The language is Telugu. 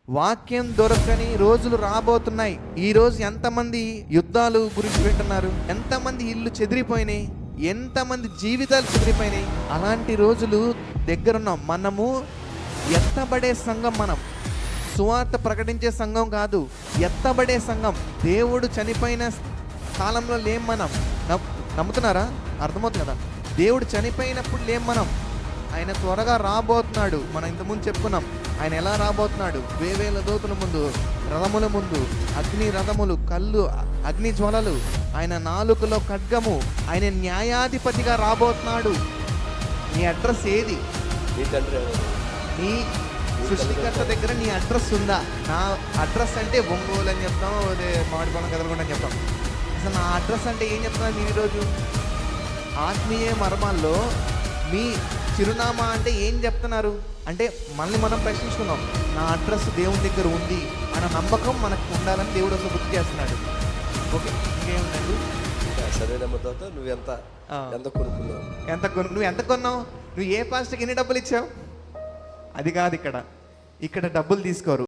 వాక్యం దొరకని రోజులు రాబోతున్నాయి. ఈ రోజు ఎంతమంది యుద్ధాలు గురించి వింటున్నారు, ఎంతమంది ఇల్లు చెదిరిపోయినాయి, ఎంతమంది జీవితాలు చెదిరిపోయినాయి. అలాంటి రోజులు దగ్గరున్నాం. మనము ఎత్తబడే సంఘం, మనం సువార్త ప్రకటించే సంఘం కాదు, ఎత్తబడే సంఘం. దేవుడు చనిపోయిన కాలంలో లేం మనం. నమ్ముతున్నారా? అర్థమవుతుంది కదా. దేవుడు చనిపోయినప్పుడు లేం మనం. ఆయన త్వరగా రాబోతున్నాడు. మనం ఇంతకుముందు చెప్పుకున్నాం ఆయన ఎలా రాబోతున్నాడు. వేవేల దూతల ముందు, రథముల ముందు, అగ్ని రథములు, కళ్ళు, అగ్ని జ్వలలు, ఆయన నాలుకలో ఖడ్గము, ఆయన న్యాయాధిపతిగా రాబోతున్నాడు. నీ అడ్రస్ ఏది? నీ సృష్టికర్త దగ్గర నీ అడ్రస్ ఉందా? నా అడ్రస్ అంటే ఒంగోలు అని చెప్తాం, అదే మామిడిపాలెం కదలకుండా అని చెప్తాం. అసలు నా అడ్రస్ అంటే ఏం చెప్తున్నారు మీరు ఈరోజు? ఆత్మీయ మర్మాల్లో మీ చిరునామా అంటే ఏం చెప్తున్నారు అంటే మనల్ని మనం ప్రశ్నించుకున్నాం. నా అడ్రస్ దేవుని దగ్గర ఉంది అన్న నమ్మకం మనకు ఉండాలని దేవుడు అసలు గుర్తు చేస్తున్నాడు. ఓకే, ఇంకేముందండి? నువ్వు ఎంత కొన్నావు? నువ్వు ఏ పాస్టర్కి ఎన్ని డబ్బులు ఇచ్చావు? అది కాదు. ఇక్కడ డబ్బులు తీసుకోరు.